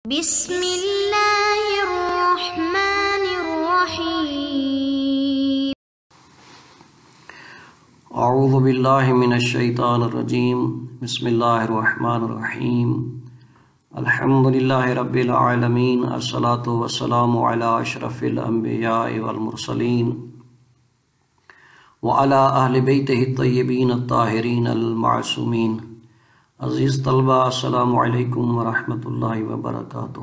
بسم اللہ الرحمن الرحیم اعوذ باللہ من الشیطان الرجیم بسم اللہ الرحمن الرحیم الحمدللہ رب العالمین الصلاة والسلام علی اشرف الانبیاء والمرسلین وعلی اہل بیتہ الطیبین الطاہرین المعصومین۔ عزیز طلبہ السلام علیکم ورحمۃ اللہ وبرکاتہ۔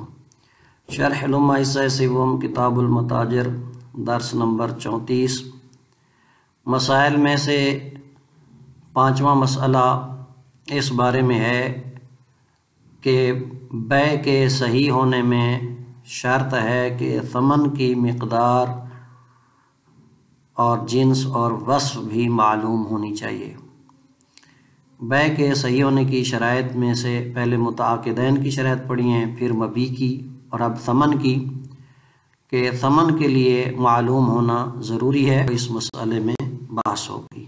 شرح الامہ حصہ سوم کتاب المتاجر درس نمبر 34۔ مسائل میں سے پانچواں مسئلہ اس بارے میں ہے کہ بیع کے صحیح ہونے میں شرط ہے کہ ثمن کی مقدار اور جنس اور وصف بھی معلوم ہونی چاہیے۔ بیع کے صحیح ہونے کی شرائط میں سے پہلے متعاقدین کی شرائط پڑھی ہیں، پھر مبیع کی، اور اب ثمن کی، کہ ثمن کے لیے معلوم ہونا ضروری ہے۔ اس مسئلے میں بحث ہوگی۔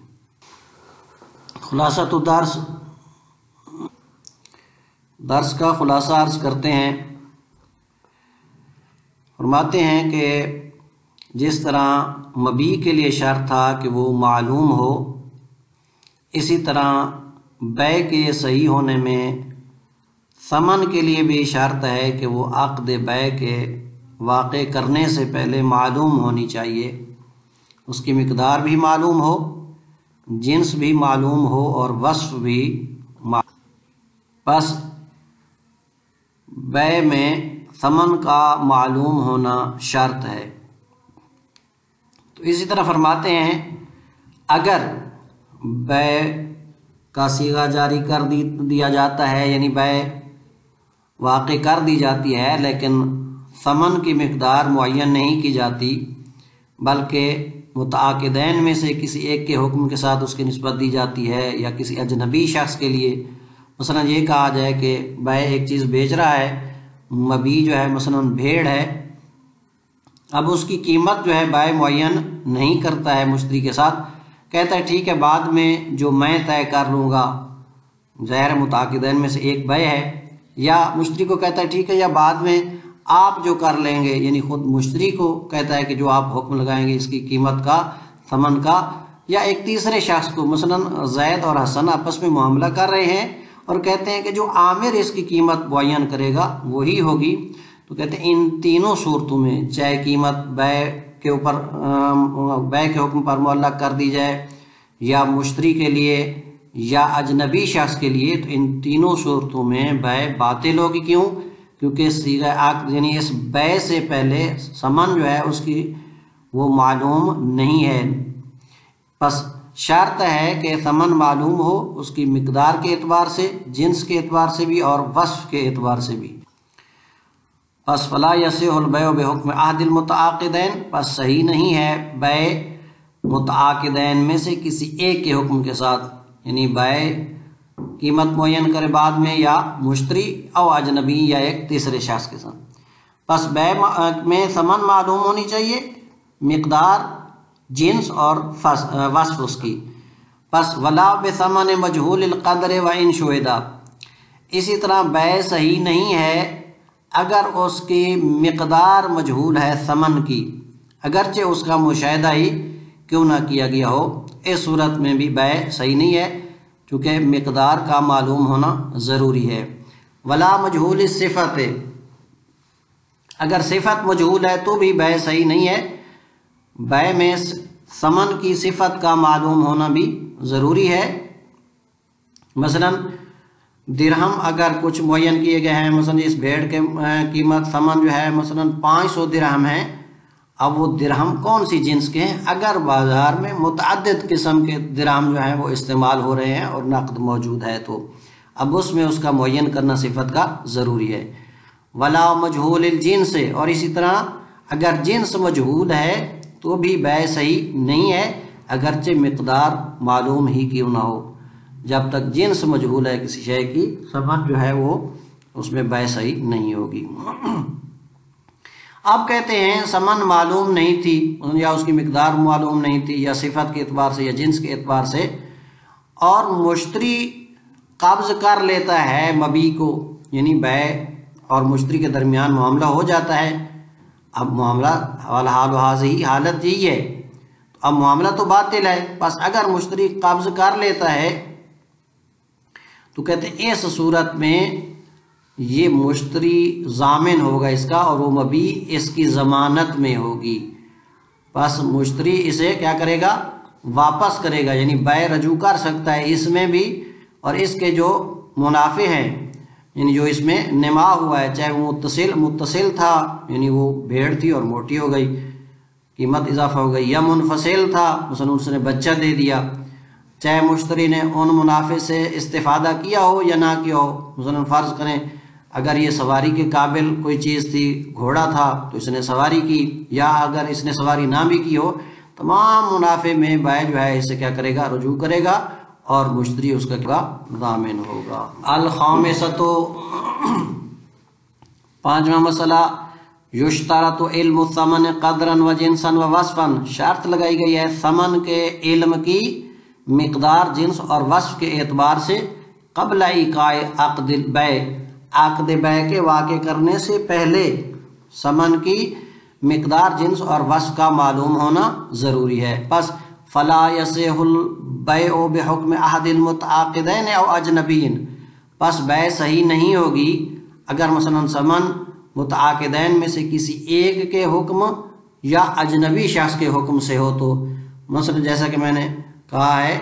خلاصۃ درس کا خلاصہ عرض کرتے ہیں۔ فرماتے ہیں کہ جس طرح مبیع کے لیے شرط تھا کہ وہ معلوم ہو، اسی طرح بیع کے صحیح ہونے میں ثمن کے لیے بھی شرط ہے کہ وہ عقد بیع کے واقع کرنے سے پہلے معلوم ہونی چاہیے، اس کی مقدار بھی معلوم ہو، جنس بھی معلوم ہو اور وصف بھی بس بیع میں ثمن کا معلوم ہونا شرط ہے۔ تو اسی طرح فرماتے ہیں اگر بیع کا صیغہ جاری کر دیا جاتا ہے، یعنی بیع واقع کر دی جاتی ہے لیکن ثمن کی مقدار معین نہیں کی جاتی، بلکہ متعاقدین میں سے کسی ایک کے حکم کے ساتھ اس کی نسبت دی جاتی ہے، یا کسی اجنبی شخص کے لیے مثلا یہ کہا جائے کہ بیع ایک چیز بیچ رہا ہے، مبیع جو ہے مثلا بھیڑ ہے، اب اس کی قیمت جو ہے بیع معین نہیں کرتا ہے مشتری کے ساتھ، کہتا ہے ٹھیک ہے بعد میں جو میں طے کر لوں گا، ظاہر متعاقدین میں سے ایک بیع ہے، یا مشتری کو کہتا ہے ٹھیک ہے یا بعد میں آپ جو کر لیں گے، یعنی خود مشتری کو کہتا ہے کہ جو آپ حکم لگائیں گے اس کی قیمت کا، ثمن کا، یا ایک تیسرے شخص کو مثلا زید اور حسن آپس میں معاملہ کر رہے ہیں اور کہتے ہیں کہ جو عامر اس کی قیمت معین کرے گا وہی ہوگی، تو کہتے ہیں ان تینوں صورتوں میں چاہے قیمت بیع کے حکم پر معلق کر دی جائے یا مشتری کے لیے یا اجنبی شخص کے لیے، تو ان تینوں صورتوں میں بیع باطل ہوگی۔ کیوں؟ کیونکہ صیغہ عقد یعنی اس بیع سے پہلے ثمن جو ہے اس کی وہ معلوم نہیں ہے، بس شرط ہے کہ ثمن معلوم ہو، اس کی مقدار کے اعتبار سے، جنس کے اعتبار سے بھی اور وصف کے اعتبار سے بھی۔ پس فلا یصح البیع بحکم احد المتعاقدین، پس صحیح نہیں ہے بیع متعاقدین میں سے کسی ایک کے حکم کے ساتھ، یعنی بیع قیمت معین کرے بعد میں یا مشتری او اجنبی یا ایک تیسرے شخص کے ساتھ۔ پس بیع میں ثمن معلوم ہونی چاہیے، مقدار، جنس اور وصف اس کی۔ پس ولا بثمن مجہول القدر و ان شہدا، اسی طرح بیع صحیح نہیں ہے اگر اس کی مقدار مجہول ہے ثمن کی، اگرچہ اس کا مشاہدہ ہی کیوں نہ کیا گیا ہو، اس صورت میں بھی بیع صحیح نہیں ہے چونکہ مقدار کا معلوم ہونا ضروری ہے۔ ولا مجہول الصفت، اگر صفت مجہول ہے تو بھی بیع صحیح نہیں ہے، بیع میں ثمن کی صفت کا معلوم ہونا بھی ضروری ہے۔ مثلا درہم اگر کچھ معین کیے گئے ہیں، مثلا اس بھیڑ کے قیمت ثمن جو ہے مثلا 500 درہم ہے، اب وہ درہم کون سی جنس کے ہیں؟ اگر بازار میں متعدد قسم کے درہم جو ہیں وہ استعمال ہو رہے ہیں اور نقد موجود ہے تو اب اس میں اس کا معین کرنا صفت کا ضروری ہے۔ ولا مجہول الجنس، اور اسی طرح اگر جنس مجہول ہے تو بھی بیع صحیح نہیں ہے اگرچہ مقدار معلوم ہی کیوں نہ ہو، جب تک جنس مجہول ہے کسی شے کی، ثمن جو ہے وہ اس میں بیع صحیح نہیں ہوگی۔ اب کہتے ہیں ثمن معلوم نہیں تھی یا اس کی مقدار معلوم نہیں تھی یا صفت کے اعتبار سے یا جنس کے اعتبار سے، اور مشتری قبض کر لیتا ہے مبیع کو، یعنی بیع اور مشتری کے درمیان معاملہ ہو جاتا ہے، اب معاملہ والحال حاضی حالت یہی ہے، تو اب معاملہ تو باطل ہے، بس اگر مشتری قبض کر لیتا ہے تو کہتے ہیں اس صورت میں یہ مشتری ضامن ہوگا اس کا، اور وہ مبیع اس کی ضمانت میں ہوگی، بس مشتری اسے کیا کرے گا؟ واپس کرے گا، یعنی بیع رجوع کر سکتا ہے اس میں بھی، اور اس کے جو منافع ہیں یعنی جو اس میں نما ہوا ہے، چاہے وہ متصل تھا یعنی وہ بھیڑ تھی اور موٹی ہو گئی، قیمت اضافہ ہو گئی، یا منفصل تھا مثلا اس نے بچہ دے دیا، چاہے مشتری نے ان منافع سے استفادہ کیا ہو یا نہ کیا ہو، مثلا فرض کریں اگر یہ سواری کے قابل کوئی چیز تھی، گھوڑا تھا تو اس نے سواری کی، یا اگر اس نے سواری نہ بھی کی ہو، تمام منافع میں بائع جو ہے اسے کیا کرے گا؟ رجوع کرے گا، اور مشتری اس کا کیا ضامن ہوگا۔ الخامسۃ، پانچواں مسئلہ، یشترط علم الثمن قدرا و جنسا و وصفا، شرط لگائی گئی ہے ثمن کے علم کی مقدار، جنس اور وصف کے اعتبار سے قبل ایقاع عقد البیع، عقد بیع کے واقع کرنے سے پہلے ثمن کی مقدار، جنس اور وصف کا معلوم ہونا ضروری ہے۔ پس فلا یصح البیع بحکم احد المتعاقدین او اجنبی، پس بیع صحیح نہیں ہوگی اگر مثلا ثمن متعاقدین میں سے کسی ایک کے حکم یا اجنبی شخص کے حکم سے ہو، تو مثلا جیسا کہ میں نے کہا ہے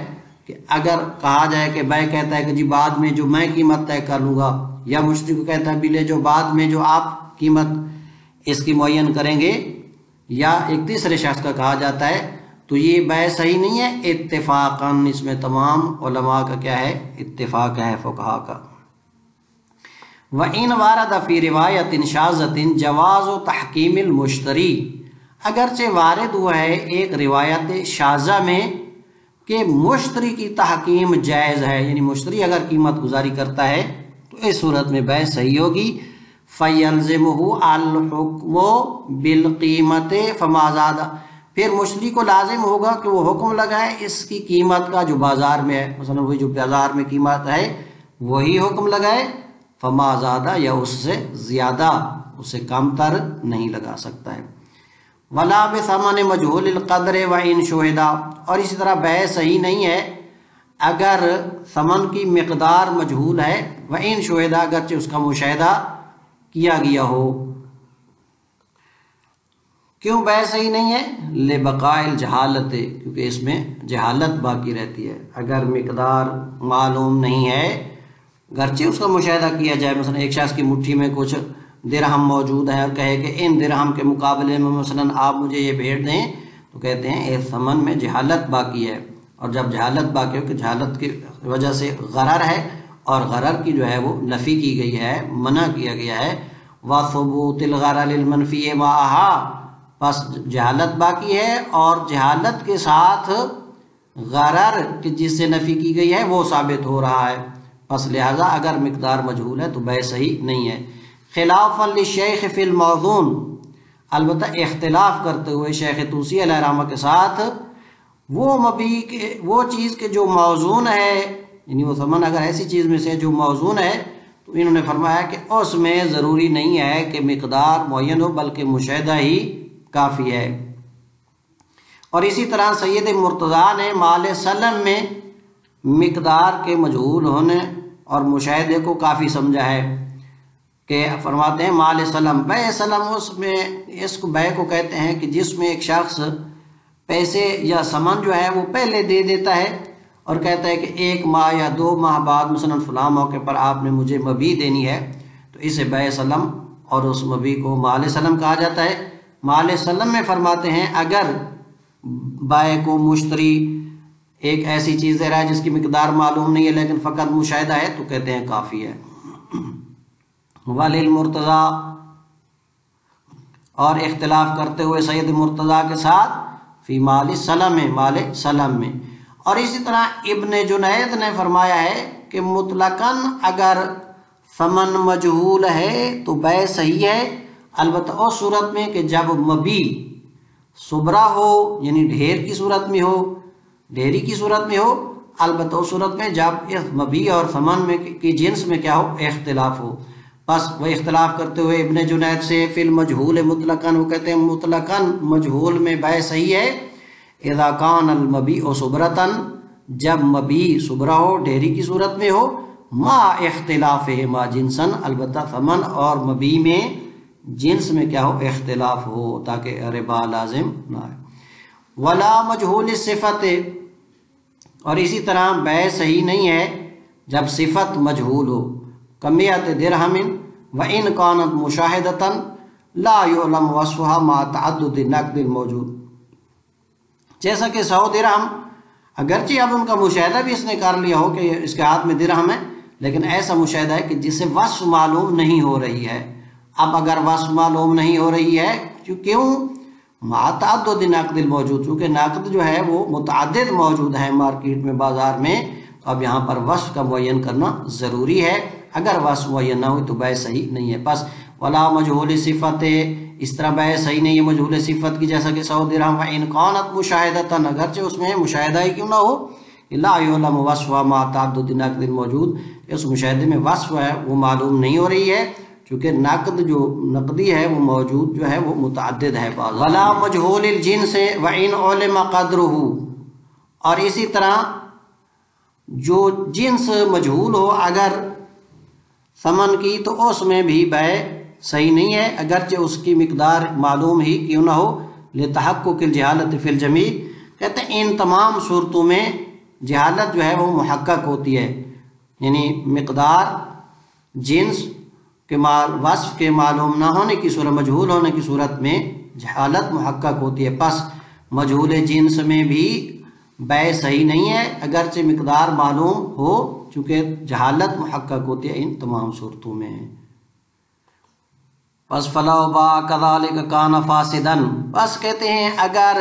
کہ اگر کہا جائے کہ بیع کہتا ہے کہ جی بعد میں جو میں قیمت طے کر لوں گا، یا مشتری کو کہتا ہے بھی لے جو بعد میں جو آپ قیمت اس کی معین کریں گے، یا ایک تیسرے شخص کا کہا جاتا ہے، تو یہ بیع صحیح نہیں ہے اتفاقاً، اس میں تمام علماء کا کیا ہے؟ اتفاق ہے، فقہاء کا۔ وَإِنْ وَارَدَ فِي رِوَایَةٍ شَاذَةٍ جَوَازُ تَحْکِیمِ الْمُشْتَرِی، اگرچہ وارد ہوا ہے ایک روایت شاذہ میں کہ مشتری کی تحکیم جائز ہے، یعنی مشتری اگر قیمت گزاری کرتا ہے تو اس صورت میں بیع صحیح ہوگی۔ فَيَلْزِمُهُ الْحُکْمُ بِالْقِیمَةِ فَمَا زَادَ، پھر مشتری کو لازم ہوگا کہ وہ حکم لگائے اس کی قیمت کا جو بازار میں ہے، مثلا وہی جو بازار میں قیمت ہے وہی حکم لگائے، فما زادہ، یا اس سے زیادہ، اس سے کم تر نہیں لگا سکتا ہے۔ ولا بثمن مجہول القدر وان شہدا، اور اسی طرح بیع صحیح نہیں ہے اگر ثمن کی مقدار مجہول ہے، وان شہدا، اگرچہ اس کا مشاہدہ کیا گیا ہو۔ کیوں بیع صحیح نہیں ہے؟ لبقاء الجہالت، کیونکہ اس میں جہالت باقی رہتی ہے۔ اگر مقدار معلوم نہیں ہے، گرچہ اس کا مشاہدہ کیا جائے، مثلا ایک شخص کی مٹھی میں کچھ درہم موجود ہیں اور کہے کہ ان درہم کے مقابلے میں مثلا آپ مجھے یہ بھیڑ دیں، تو کہتے ہیں اس ثمن میں جہالت باقی ہے، اور جب جہالت باقی ہو کہ جہالت کی وجہ سے غرر ہے، اور غرر کی جو ہے وہ نفی کی گئی ہے، منع کیا گیا ہے۔ وَثُبُوتِ الْغَرَرِ الْمَنْفِيِ مَعَهَا، پس جہالت باقی ہے، اور جہالت کے ساتھ غرر جس سے نفی کی گئی ہے وہ ثابت ہو رہا ہے، پس لہذا اگر مقدار مجہول ہے تو بیع صحیح نہیں ہے۔ خلافاً للشیخ فی الموزون، البتہ اختلاف کرتے ہوئے شیخ طوسی علیہ رحمہ کے ساتھ وہ مبیع کے، وہ چیز کے جو موزون ہے، یعنی وہ ثمن اگر ایسی چیز میں سے جو موزون ہے، تو انہوں نے فرمایا کہ اس میں ضروری نہیں ہے کہ مقدار معین ہو، بلکہ مشاہدہ ہی کافی ہے۔ اور اسی طرح سید مرتضیٰ نے مال سلم میں مقدار کے مجہول ہونے اور مشاہدے کو کافی سمجھا ہے، کہ فرماتے ہیں مال سلم، بیع سلم، اس میں اس کو بیع کو کہتے ہیں کہ جس میں ایک شخص پیسے یا سامان جو ہے وہ پہلے دے دیتا ہے اور کہتا ہے کہ 1 ماہ یا 2 ماہ بعد مثلا فلاں موقع پر آپ نے مجھے مبیع دینی ہے، تو اسے بیع سلم، اور اس مبیع کو مال سلم کہا جاتا ہے۔ مال سلم میں فرماتے ہیں اگر بائع کو مشتری ایک ایسی چیز دے رہا ہے جس کی مقدار معلوم نہیں ہے لیکن فقط مشاہدہ ہے، تو کہتے ہیں کافی ہے۔ وللمرتضیٰ، اور اختلاف کرتے ہوئے سید مرتضیٰ کے ساتھ فی مال سلم میں، مال سلم میں۔ اور اسی طرح ابن جنید نے فرمایا ہے کہ مطلقاً اگر ثمن مجہول ہے تو بیع صحیح ہے، البتہ اس صورت میں کہ جب مبیع صبرا ہو، یعنی ڈھیر کی صورت میں ہو، ڈھیری کی صورت میں ہو، البتہ اس صورت میں جب اس مبیع اور ثمن میں کی جنس میں کیا ہو، اختلاف ہو۔ بس وہ اختلاف کرتے ہوئے ابن جنید سے فی المجہول مطلقاً، وہ کہتے ہیں مطلقاً مجہول میں بیع صحیح ہے اذا کان المبیع صبرتاً، جب مبیع صبرہ ہو، ڈھیری کی صورت میں ہو، ما اختلافہما جنساً، البتہ ثمن اور مبیع میں جنس میں کیا ہو، اختلاف ہو، تاکہ ربا لازم نہ آئے۔ ولا مجہول الصفت، اور اسی طرح بیع صحیح نہیں ہے جب صفت مجہول ہو، کمیت درہم وان کانت مشاہدۃ لا یعلم وصفها مع تعدد النقد الموجود، جیسا کہ 100 درہم، اگرچہ اب ان کا مشاہدہ بھی اس نے کر لیا ہو کہ اس کے ہاتھ میں درہم ہے، لیکن ایسا مشاہدہ ہے کہ جس سے وصف معلوم نہیں ہو رہی ہے۔ اب اگر وصف معلوم نہیں ہو رہی ہے کیوں؟ مع تعدد نقد الموجود، چونکہ نقد جو ہے وہ متعدد موجود ہے مارکیٹ میں، بازار میں، تو اب یہاں پر وصف کا معین کرنا ضروری ہے۔ اگر وصف معین نہ ہوئی تو بیع صحیح نہیں ہے۔ بس ولا مجہول صفت، اس طرح بیع صحیح نہیں ہے مجہول صفت کی، جیسا کہ 100 درہم وان کانت مشاہدۃ، اگرچہ اس میں مشاہدہ ہی کیوں نہ ہو، لا یعلم وصفها مع تعدد نقد الموجود، اس مشاہدے میں وصف ہے وہ معلوم نہیں ہو رہی ہے، چونکہ نقد جو نقدی ہے وہ موجود جو ہے وہ متعدد ہے۔ ولا مجہول الجنس وان علم قدرہ، اور اسی طرح جو جنس مجہول ہو اگر ثمن کی، تو اس میں بھی بیع صحیح نہیں ہے، اگرچہ اس کی مقدار معلوم ہی کیوں نہ ہو، لتحقق الجہالت فی الجمیع، کہتے ہیں ان تمام صورتوں میں جہالت جو ہے وہ محقق ہوتی ہے، یعنی مقدار جنس کے وصف کے معلوم نہ ہونے کی صورت، مجہول ہونے کی صورت میں جہالت محقق ہوتی ہے۔ پس مجہول جنس میں بھی بیع صحیح نہیں ہے اگرچہ مقدار معلوم ہو، چونکہ جہالت محقق ہوتی ہے ان تمام صورتوں میں۔ پس فَلَوْ بَاعَ كَذَلِكَ كَانَ فَاسِدًا، بس کہتے ہیں اگر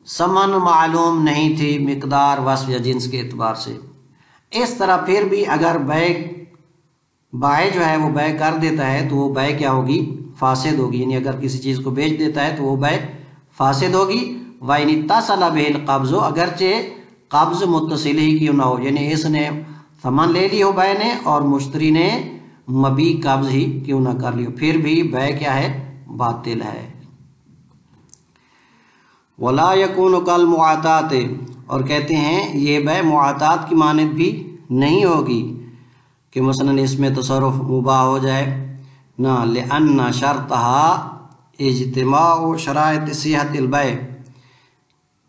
ثمن معلوم نہیں تھی مقدار وصف یا جنس کے اعتبار سے، اس طرح پھر بھی اگر بائع جو ہے وہ بیع کر دیتا ہے تو وہ بیع کیا ہوگی؟ فاسد ہوگی، یعنی اگر کسی چیز کو بیچ دیتا ہے تو وہ بیع فاسد ہوگی۔ وَإِنِ اتصل بِهِ الْقَبْضُ، اگرچہ قبض متصل ہی کیوں نہ ہو، یعنی اس نے ثمن لے لی ہو بائع نے اور مشتری نے مبیع قبض ہی کیوں نہ کر لی ہو، پھر بھی بیع کیا ہے؟ باطل ہے۔ وَلَا يَكُونُ كَالْمُعَاتَاةِ، اور کہتے ہیں یہ بیع معاتات کی مانند بھی نہیں ہوگی کہ مثلا اس میں تصرف مباح ہو جائے، نہ، لِأَنَّ شَرْطَهَا اجتماع شرائط صحت البیع،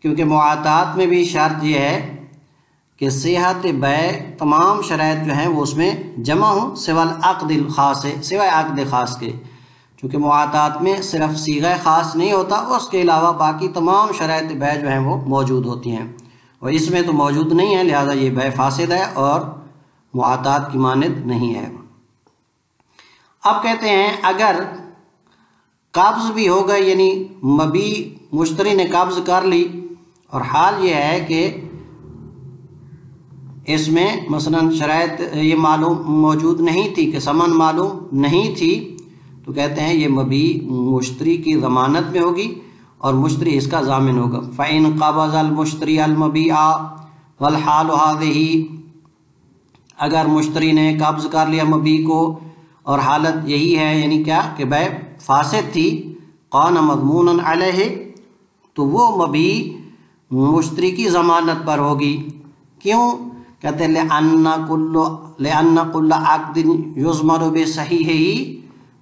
کیونکہ معاتات میں بھی شرط یہ ہے کہ صحت بیع تمام شرائط جو ہیں وہ اس میں جمع ہوں، سوى العقد الخاص، سوائے عقد خاص کے، چونکہ معاتات میں صرف صیغہ خاص نہیں ہوتا، اس کے علاوہ باقی تمام شرائط بیع جو ہیں وہ موجود ہوتی ہیں، اور اس میں تو موجود نہیں ہے، لہذا یہ بیع فاسد ہے اور معاتات کی مانند نہیں ہے۔ اب کہتے ہیں اگر قبض بھی ہوگا، یعنی مبیع مشتری نے قبض کر لی اور حال یہ ہے کہ اس میں مثلا شرائط یہ معلوم موجود نہیں تھی کہ ثمن معلوم نہیں تھی، تو کہتے ہیں یہ مبیع مشتری کی ضمانت میں ہوگی اور مشتری اس کا ضامن ہوگا۔ فَإِن قَبَضَ الْمُشْتَرِي الْمَبِيعَ وَالْحَالُ هَذِهِ، اگر مشتری نے قبض کر لیا مبیع کو اور حالت یہی ہے، یعنی کیا کہ بیع فاسد تھی، قَانَ مَضْمُونًا عَلَيْهِ، تو وہ مبیع مشتری کی ضمانت پر ہوگی۔ کیوں؟ کہتے ہیں لِأَنَّ كُلَّ عَقْدٍ يُضْمَنُ بِصَحِيحِهِ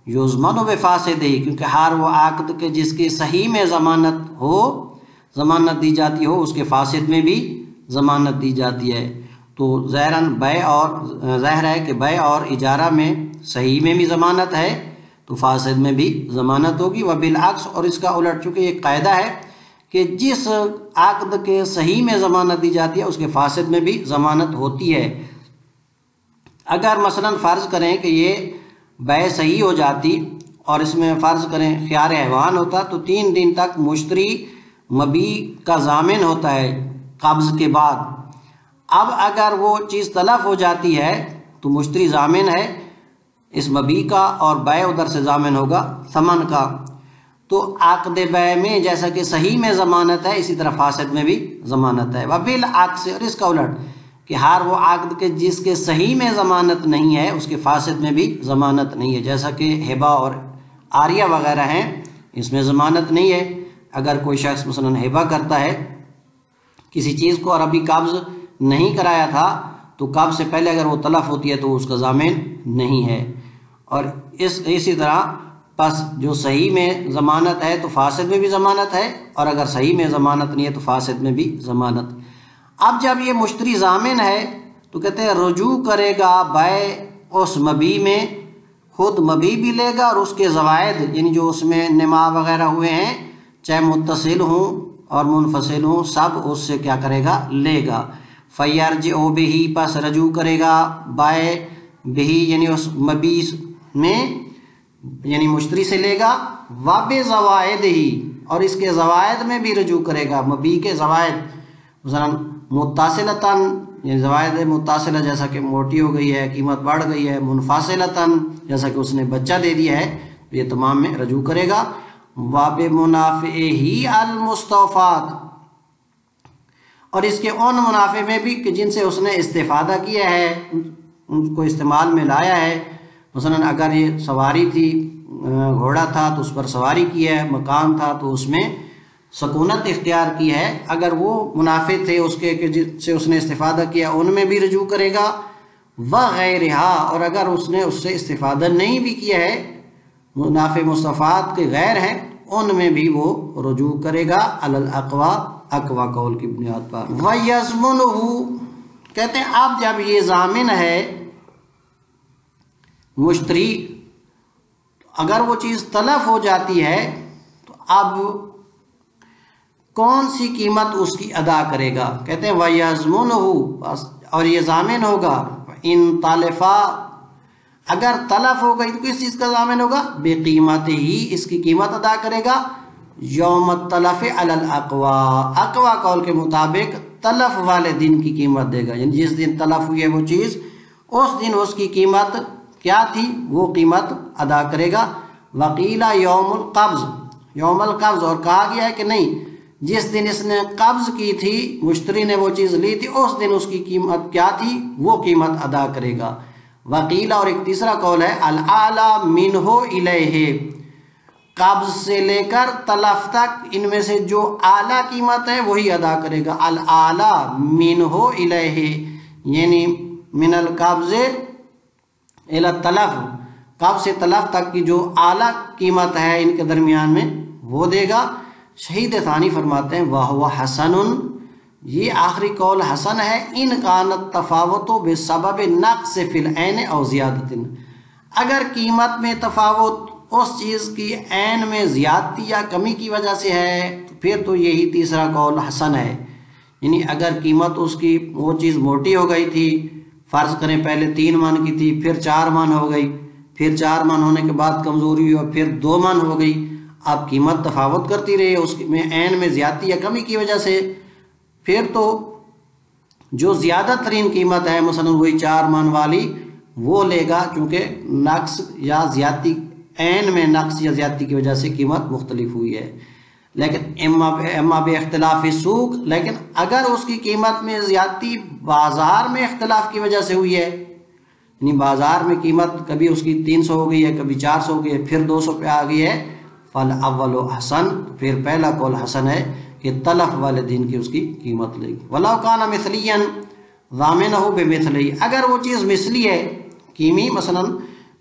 يُضْمَنُ بِفَاسِدِهِ، کیونکہ ہر وہ عقد کے جس کی صحیح میں ضمانت ہو، ضمانت دی جاتی ہو، اس کے فاسد میں بھی ضمانت دی جاتی ہے۔ تو ظاہراً بیع اور ظاہر ہے کہ بیع اور اجارہ میں صحیح میں بھی ضمانت ہے تو فاسد میں بھی ضمانت ہوگی، وبالعکس، اور اس کا الٹ، چونکہ یہ قاعدہ ہے کہ جس عقد کے صحیح میں ضمانت دی جاتی ہے اس کے فاسد میں بھی ضمانت ہوتی ہے۔ اگر مثلا فرض کریں کہ یہ بیع صحیح ہو جاتی اور اس میں فرض کریں خیار حیوان ہوتا تو 3 دن تک مشتری مبیع کا ضامن ہوتا ہے قبض کے بعد۔ اب اگر وہ چیز تلف ہو جاتی ہے تو مشتری ضامن ہے اس مبیع کا اور بیع ادھر سے ضامن ہوگا ثمن کا۔ تو عقد بیع میں جیسا کہ صحیح میں ضمانت ہے، اسی طرح فاسد میں بھی ضمانت ہے۔ وبالعکس، اور اس کا الٹ، کہ ہر وہ عقد کے جس کے صحیح میں ضمانت نہیں ہے اس کے فاسد میں بھی ضمانت نہیں ہے، جیسا کہ ہبہ اور عاریہ وغیرہ ہیں، اس میں ضمانت نہیں ہے۔ اگر کوئی شخص مثلا ہبہ کرتا ہے کسی چیز کو اور ابھی قبض نہیں کرایا تھا تو قبض سے پہلے اگر وہ تلف ہوتی ہے تو اس کا ضامن نہیں ہے۔ اور اسی طرح پس جو صحیح میں ضمانت ہے تو فاسد میں بھی ضمانت ہے، اور اگر صحیح میں ضمانت نہیں ہے تو فاسد میں بھی ضمانت۔ اب جب یہ مشتری ضامن ہے تو کہتے ہیں رجوع کرے گا بیع اس مبیع میں، خود مبیع بھی لے گا اور اس کے زوائد یعنی جو اس میں نما وغیرہ ہوئے ہیں چاہے متصل ہوں اور منفصل ہوں سب اس سے کیا کرے گا، لے گا۔ فَيَرْجِعُ بِهِ پس رجوع کرے گا بیع بِهِ یعنی اس مبیع میں یعنی مشتری سے لے گا، وَبِزَوَائِدِهِ اور اس کے زوائد میں بھی رجوع کرے گا، مبیع کے زوائد مثلا متصلتاً یعنی زوائد متصلہ جیسا کہ موٹی ہو گئی ہے، قیمت بڑھ گئی ہے، منفصلتاً جیسا کہ اس نے بچہ دے دیا ہے، تو یہ تمام میں رجوع کرے گا۔ وَبِمُنَافِعِهِ الْمُسْتَوْفَاتِ اور اس کے ان منافع میں بھی کہ جن سے اس نے استفادہ کیا ہے، ان کو استعمال میں لایا ہے۔ مثلا اگر یہ سواری تھی، گھوڑا تھا تو اس پر سواری کی ہے، مکان تھا تو اس میں سکونت اختیار کی ہے، اگر وہ منافع تھے اس کے کہ جن سے اس نے استفادہ کیا ان میں بھی رجوع کرے گا۔ وَغَيْرِهَا اور اگر اس نے اس سے استفادہ نہیں بھی کیا ہے، منافع مستفاد کے غیر ہیں، ان میں بھی وہ رجوع کرے گا علی الاقوی اقوی قول کی بنیاد پر۔ وَيَضْمُنُهُ کہتے ہیں اب جب یہ ضامن ہے مشتری، اگر وہ چیز تلف ہو جاتی ہے تو اب کون سی قیمت اس کی ادا کرے گا؟ کہتے ہیں وَيَضْمُنُهُ اور یہ ضامن ہوگا ان طالفا اگر تلف ہو گئی تو کس چیز کا ضامن ہوگا؟ بے قیمت ہی اس کی قیمت ادا کرے گا، یوم التلف علی الاقوی اقوی قول کے مطابق تلف والے دن کی قیمت دے گا، یعنی جس دن تلف ہوئی ہے وہ چیز اس دن اس کی قیمت کیا تھی وہ قیمت ادا کرے گا۔ وقیل یوم القبض یوم القبض اور کہا گیا ہے کہ نہیں، جس دن اس نے قبض کی تھی، مشتری نے وہ چیز لی تھی، اس دن اس کی قیمت کیا تھی وہ قیمت ادا کرے گا۔ وقیل اور ایک تیسرا قول ہے الاعلی منہ الیہ قبض سے لے کر تلف تک ان میں سے جو اعلیٰ قیمت ہے وہی ادا کرے گا۔ الاعلی منہ الیہ یعنی من القبض الی التلف قبض سے تلف تک کی جو اعلیٰ قیمت ہے ان کے درمیان میں وہ دے گا۔ شہید ثانی فرماتے ہیں وَهُوَ حَسَنٌ یہ آخری قول حسن ہے ان کانت تفاوت بسبب نقص فی العین او زیادت اگر قیمت میں تفاوت اس چیز کی عین میں زیادتی یا کمی کی وجہ سے ہے تو پھر تو یہی تیسرا قول حسن ہے، یعنی اگر قیمت اس کی وہ چیز موٹی ہو گئی تھی، فرض کریں پہلے 3 من کی تھی پھر 4 من ہو گئی، پھر 4 من ہونے کے بعد کمزوری ہوئی اور پھر 2 من ہو گئی، اب قیمت تفاوت کرتی رہی اس میں عین میں زیادتی یا کمی کی وجہ سے، پھر تو جو زیادہ ترین قیمت ہے مثلا وہی 4 من والی وہ لے گا، کیونکہ نقص یا زیادتی عین میں نقص یا زیادتی کی وجہ سے قیمت مختلف ہوئی ہے۔ لیکن اما بے اختلاف سوق لیکن اگر اس کی قیمت میں زیادتی بازار میں اختلاف کی وجہ سے ہوئی ہے، یعنی بازار میں قیمت کبھی اس کی 300 ہو گئی ہے، کبھی 400 ہو گئی ہے، پھر 200 پہ آ گئی ہے، فالاول حسن پھر پہلا قول حسن ہے کہ تلف والے دن کی اس کی قیمت لے گی۔ وَلَوْ كَانَ مِثْلِيًّا ضَامِنَهُ بِمِثْلِهِ اگر وہ چیز مثلی ہے، قیمی مثلا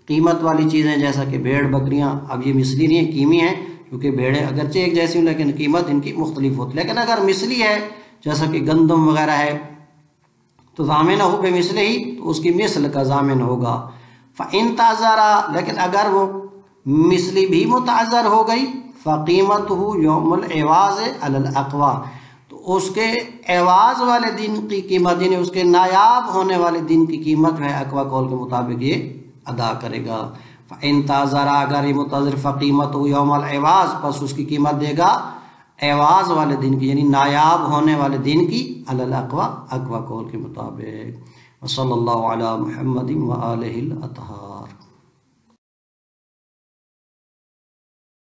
قیمت والی چیزیں جیسا کہ بھیڑ بکریاں اب یہ مثلی نہیں ہیں، قیمی ہیں، کیونکہ بھیڑیں اگرچہ ایک جیسی ہوں لیکن قیمت ان کی مختلف ہوتی ہے، لیکن اگر مثلی ہے جیسا کہ گندم وغیرہ ہے تو ضَامِنَهُ بِمِثْلِهِ تو اس کی مثل کا ضامن ہوگا۔ فَإِن تَعْذَرَ لیکن اگر وہ مثلی بھی متعذر ہو گئی فَقِيمَتُهُ يَوْمُ الْعِوَاضِ عَلَى الْأَقْوَى تو اس کے عوض والے دن کی قیمت یعنی اس کے نایاب ہونے والے دن کی قیمت ہے اقوی قول کے مطابق یہ ادا کرے گا۔ فَإِن تَعْذَرَ اگر یہ متعذر فَقِيمَتُهُ يَوْمَ الْعِوَاضِ پس اس کی قیمت دے گا عوض والے دن کی یعنی نایاب ہونے والے دن کی علی الاقوی اقوی قول کے مطابق۔ وصلی اللہ علی محمد وآلہ الاطہار۔